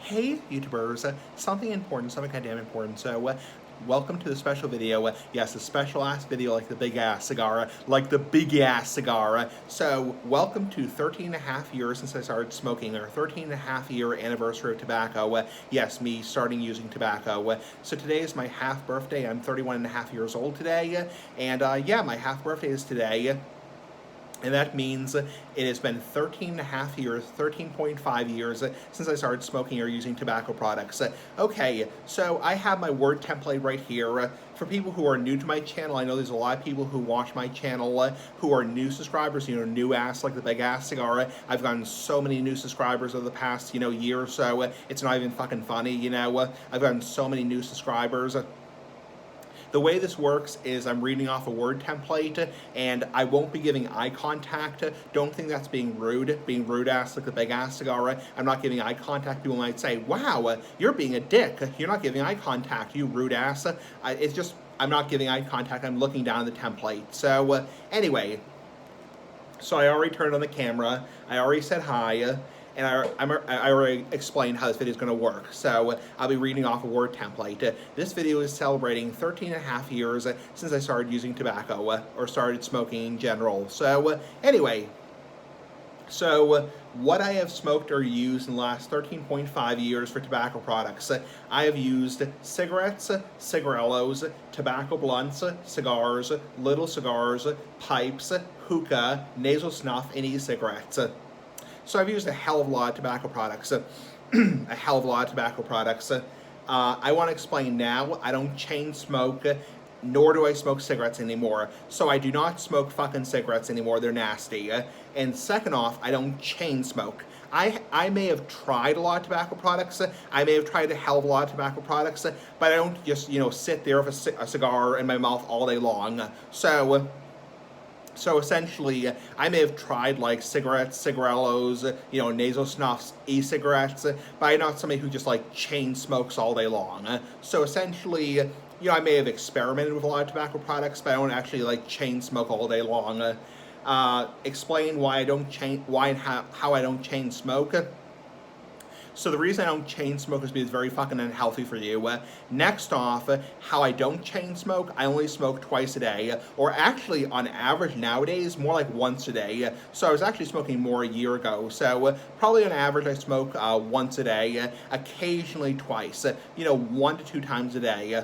Hey YouTubers, something important, something kind of damn important. So, welcome to the special video. Yes, a special ass video like the big ass cigar, So, welcome to 13 and a half years since I started smoking, or 13 and a half year anniversary of tobacco. Yes, me starting using tobacco. So, today is my half birthday. I'm 31 and a half years old today, and yeah, my half birthday is today. And that means it has been 13 and a half years, 13.5 years since I started smoking or using tobacco products. Okay, so I have my word template right here. For people who are new to my channel, I know there's a lot of people who watch my channel who are new subscribers, new ass like the big ass cigar. I've gotten so many new subscribers over the past, year or so. It's not even fucking funny, I've gotten so many new subscribers. The way this works is I'm reading off a word template, and I won't be giving eye contact. Don't think that's being rude ass like the big ass cigar. I'm not giving eye contact. People might say, wow, you're being a dick. You're not giving eye contact, you rude ass. It's just, I'm not giving eye contact. I'm looking down at the template. So anyway, so I already turned on the camera. I already said hi. And I already explained how this video is going to work. So I'll be reading off a word template. This video is celebrating 13 and a half years since I started using tobacco, or started smoking in general. So anyway, what I have smoked or used in the last 13.5 years for tobacco products, I have used cigarettes, cigarillos, tobacco blunts, cigars, little cigars, pipes, hookah, nasal snuff, and e-cigarettes. So I've used a hell of a lot of tobacco products, I want to explain now, I don't chain smoke, nor do I smoke cigarettes anymore. So I do not smoke fucking cigarettes anymore, they're nasty. And second off, I don't chain smoke. I may have tried a lot of tobacco products, I may have tried a hell of a lot of tobacco products, but I don't just, sit there with a cigar in my mouth all day long. So essentially, I may have tried like cigarettes, cigarillos, nasal snuffs, e-cigarettes, but I'm not somebody who just like chain smokes all day long. So essentially, I may have experimented with a lot of tobacco products, but I don't actually like chain smoke all day long. Explain why I don't why and how I don't chain smoke. So the reason I don't chain smoke is because it's very fucking unhealthy for you. Next off, how I don't chain smoke, I only smoke twice a day, or actually on average nowadays, more like once a day. So I was actually smoking more a year ago. So probably on average I smoke once a day, occasionally twice, 1 to 2 times a day.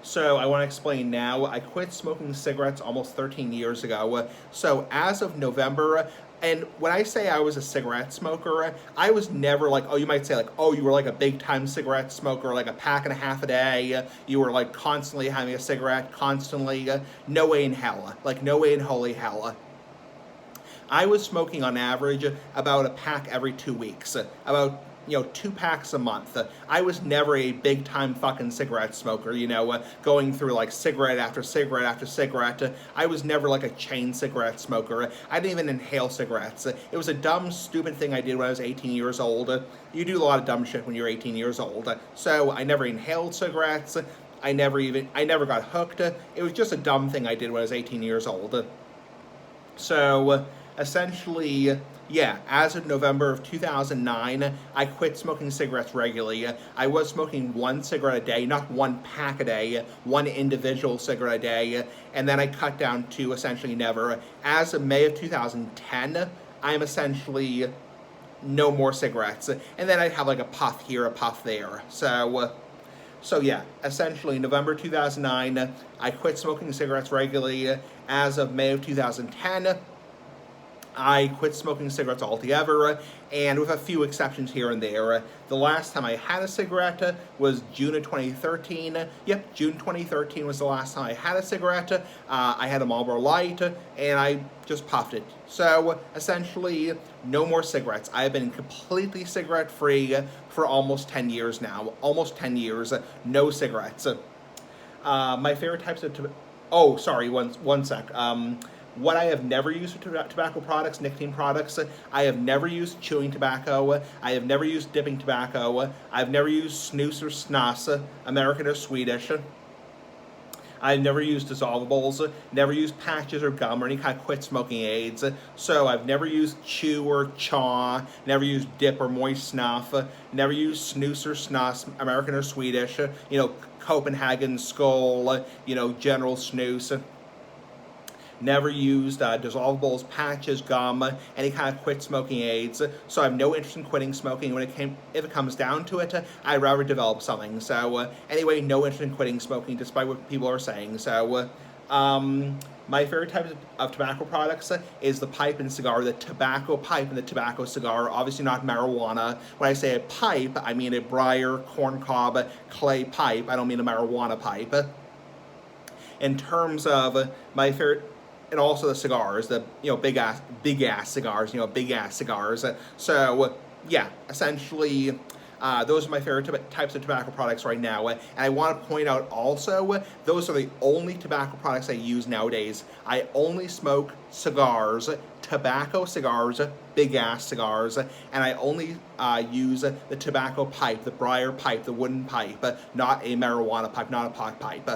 So I want to explain now, I quit smoking cigarettes almost 13 years ago. So as of November, and when I say I was a cigarette smoker, I was never like, oh, you might say like, oh, you were like a big time cigarette smoker, like a pack and a half a day. You were like constantly having a cigarette, constantly. No way in hell. Like no way in holy hell. I was smoking on average about a pack every 2 weeks. About 2 packs a month. I was never a big time fucking cigarette smoker, going through like cigarette after cigarette after cigarette. I was never like a chain cigarette smoker. I didn't even inhale cigarettes. It was a dumb, stupid thing I did when I was 18 years old. You do a lot of dumb shit when you're 18 years old. So I never inhaled cigarettes. I never got hooked. It was just a dumb thing I did when I was 18 years old. So essentially, yeah, as of November of 2009, I quit smoking cigarettes regularly. I was smoking 1 cigarette a day, not 1 pack a day, 1 individual cigarette a day, and then I cut down to essentially never. As of May of 2010, I'm essentially no more cigarettes. And then I'd have like a puff here, a puff there. So yeah, essentially November 2009, I quit smoking cigarettes regularly. As of May of 2010, I quit smoking cigarettes altogether, and with a few exceptions here and there. The last time I had a cigarette was June of 2013. Yep, June 2013 was the last time I had a cigarette. I had a Marlboro Light, and I just puffed it. So, essentially, no more cigarettes. I have been completely cigarette-free for almost 10 years now. Almost 10 years, no cigarettes. My favorite types of oh, sorry, one sec. What I have never used for tobacco products, nicotine products, I have never used chewing tobacco, I have never used dipping tobacco, I've never used snus or snus, American or Swedish. I've never used dissolvables, never used patches or gum or any kind of quit smoking aids. So I've never used chew or chaw, never used dip or moist snuff, never used snus or snus, American or Swedish, Copenhagen Skull, General Snus. Never used dissolvables, patches, gum, any kind of quit smoking aids. So I have no interest in quitting smoking. If it comes down to it, I'd rather develop something. So anyway, no interest in quitting smoking, despite what people are saying. So my favorite type of tobacco products is the pipe and cigar, the tobacco pipe and the tobacco cigar, obviously not marijuana. When I say a pipe, I mean a briar, corncob, clay pipe. I don't mean a marijuana pipe. In terms of my favorite, and also the cigars, the big ass cigars, big ass cigars. So yeah, essentially, those are my favorite types of tobacco products right now. And I want to point out also, those are the only tobacco products I use nowadays. I only smoke cigars, tobacco cigars, big ass cigars, and I only use the tobacco pipe, the briar pipe, the wooden pipe, not a marijuana pipe, not a pot pipe.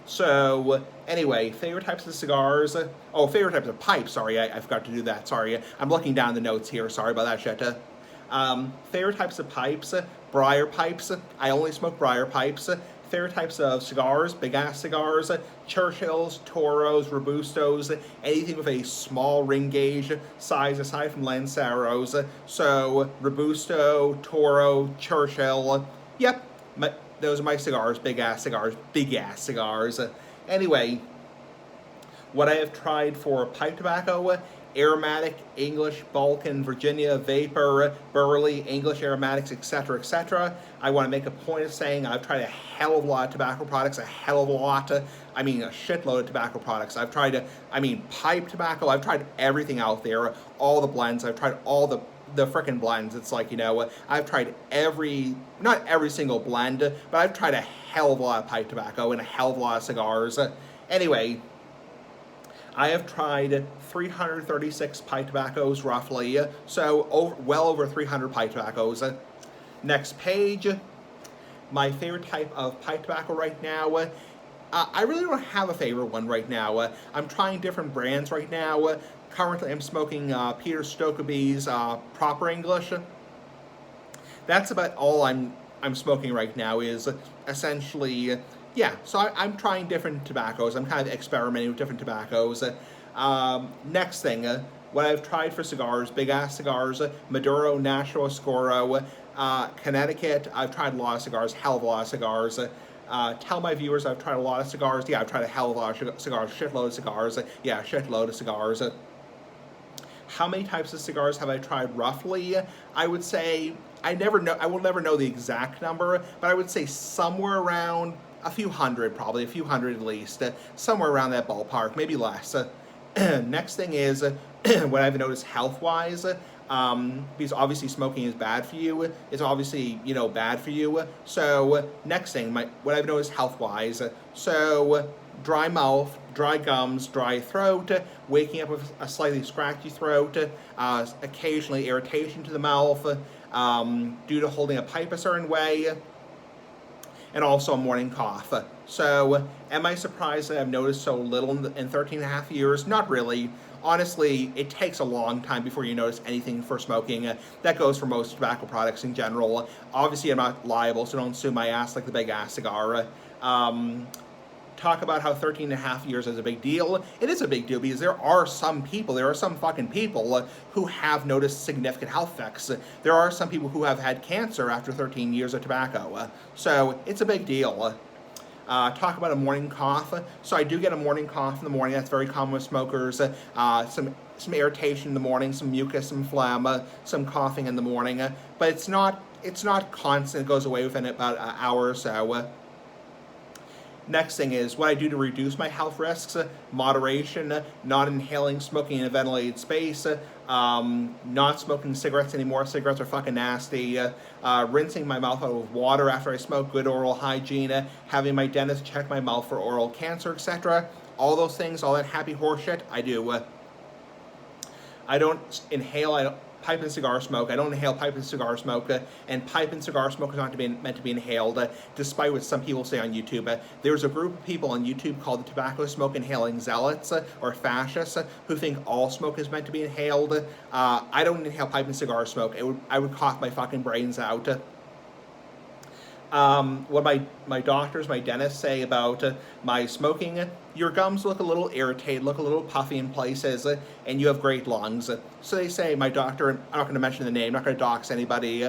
So anyway, favorite types of cigars. Oh, favorite types of pipes. Sorry, I forgot to do that. Sorry, I'm looking down the notes here. Sorry about that shit. Favorite types of pipes. Briar pipes. I only smoke briar pipes. Favorite types of cigars. Big ass cigars. Churchills, Toros, Robustos. Anything with a small ring gauge size aside from Lanceros. So Robusto, Toro, Churchill. Yep. Those are my cigars, big ass cigars, big ass cigars. Anyway, what I have tried for pipe tobacco, aromatic, English, Balkan, Virginia, vapor, burley, English aromatics, etc., etc. I want to make a point of saying I've tried a hell of a lot of tobacco products, a hell of a lot. I mean, a shitload of tobacco products. I've tried, pipe tobacco. I've tried everything out there, all the blends. I've tried all the frickin' blends. It's like, I've tried not every single blend, but I've tried a hell of a lot of pipe tobacco and a hell of a lot of cigars. Anyway, I have tried 336 pipe tobaccos roughly, so well over 300 pipe tobaccos. Next page, my favorite type of pipe tobacco right now. I really don't have a favorite one right now. I'm trying different brands right now. Currently, I'm smoking Peter Stokkebye's Proper English. That's about all I'm smoking right now. Is essentially, yeah. So I'm trying different tobaccos. I'm kind of experimenting with different tobaccos. Next thing, what I've tried for cigars, big ass cigars, Maduro, Nashua, Oscuro, Connecticut. I've tried a lot of cigars, hell of a lot of cigars. Tell my viewers I've tried a lot of cigars. Yeah, I've tried a hell of a lot of cigars, shitload of cigars. Yeah, shitload of cigars. How many types of cigars have I tried roughly? I would say, I will never know the exact number, but I would say somewhere around a few hundred, probably a few hundred at least, somewhere around that ballpark, maybe less. Next thing is, what I've noticed health-wise, because obviously smoking is bad for you. It's obviously, bad for you. So next thing, what I've noticed health-wise, so dry mouth, dry gums, dry throat, waking up with a slightly scratchy throat, occasionally irritation to the mouth due to holding a pipe a certain way, and also a morning cough. So am I surprised that I've noticed so little in 13 and a half years? Not really. Honestly, it takes a long time before you notice anything for smoking. That goes for most tobacco products in general. Obviously, I'm not liable, so don't sue my ass like the big ass cigar. Talk about how 13 and a half years is a big deal. It is a big deal because there are some fucking people who have noticed significant health effects. There are some people who have had cancer after 13 years of tobacco. So it's a big deal. Talk about a morning cough. So I do get a morning cough in the morning. That's very common with smokers. Some irritation in the morning, some mucus, some phlegm, some coughing in the morning. But it's not constant. It goes away within about an hour or so. Next thing is what I do to reduce my health risks: moderation, not inhaling, smoking in a ventilated space, not smoking cigarettes anymore. Cigarettes are fucking nasty. Rinsing my mouth out with water after I smoke, good oral hygiene, having my dentist check my mouth for oral cancer, etc. All those things, all that happy horse shit, I do. I don't inhale. pipe and cigar smoke. I don't inhale pipe and cigar smoke, and pipe and cigar smoke is not meant to be inhaled, despite what some people say on YouTube. There's a group of people on YouTube called the Tobacco Smoke Inhaling Zealots, or Fascists, who think all smoke is meant to be inhaled. I don't inhale pipe and cigar smoke. I would cough my fucking brains out. What my doctors, my dentists say about my smoking: your gums look a little irritated, look a little puffy in places, and you have great lungs. So they say, my doctor, I'm not going to mention the name, not going to dox anybody,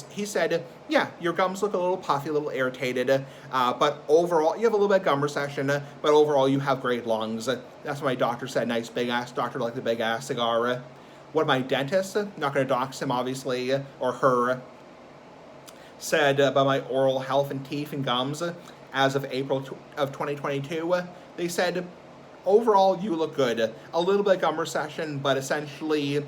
he said, yeah, your gums look a little puffy, a little irritated, but overall, you have a little bit of gum recession, but overall you have great lungs. That's what my doctor said. Nice big ass doctor, like the big ass cigar. What my dentist, not going to dox him obviously, or her, said about my oral health and teeth and gums as of April of 2022. They said, overall, you look good. A little bit of gum recession, but essentially,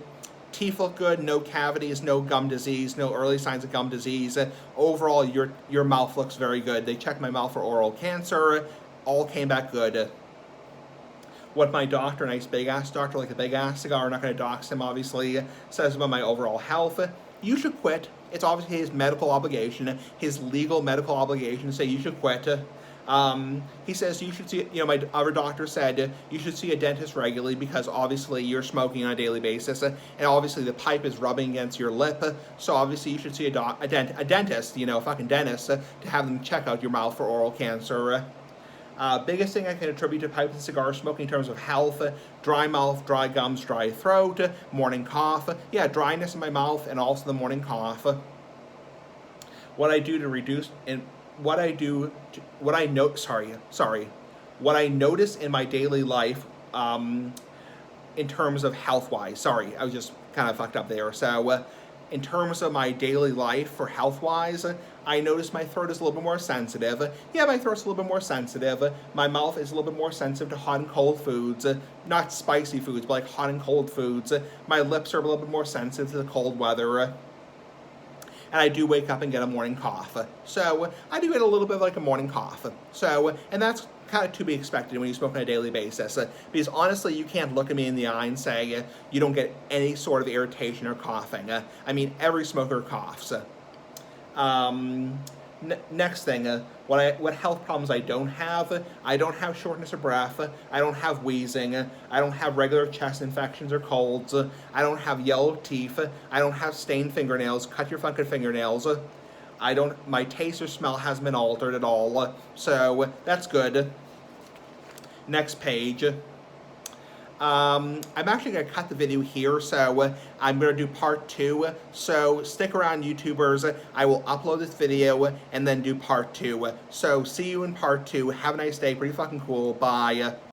teeth look good, no cavities, no gum disease, no early signs of gum disease. Overall, your mouth looks very good. They checked my mouth for oral cancer, all came back good. What my doctor, nice big ass doctor, like a big ass cigar, not going to dox him obviously, says about my overall health: you should quit. It's obviously his medical obligation, his legal medical obligation to say you should quit. He says you should see, my other doctor said you should see a dentist regularly, because obviously you're smoking on a daily basis, and obviously the pipe is rubbing against your lip, so obviously you should see a dentist, fucking dentist, to have them check out your mouth for oral cancer. Biggest thing I can attribute to pipe and cigar smoking in terms of health: dry mouth, dry gums, dry throat, morning cough. Yeah, dryness in my mouth, and also the morning cough. What I do to reduce, and what I notice in my daily life, in terms of health-wise. Sorry, I was just kind of fucked up there. So, in terms of my daily life for health-wise, I notice my throat is a little bit more sensitive. Yeah, my throat's a little bit more sensitive. My mouth is a little bit more sensitive to hot and cold foods. Not spicy foods, but like hot and cold foods. My lips are a little bit more sensitive to the cold weather. And I do wake up and get a morning cough. So, I do get a little bit of like a morning cough. So, and that's kind of to be expected when you smoke on a daily basis, because honestly, you can't look at me in the eye and say you don't get any sort of irritation or coughing. I mean, every smoker coughs. Next thing, what health problems I don't have: I don't have shortness of breath, I don't have wheezing, I don't have regular chest infections or colds, I don't have yellow teeth, I don't have stained fingernails. Cut your fucking fingernails. My taste or smell hasn't been altered at all, so that's good. Next page. I'm actually going to cut the video here, so I'm going to do part 2. So stick around, YouTubers. I will upload this video and then do part 2. So see you in part 2. Have a nice day. Pretty fucking cool. Bye.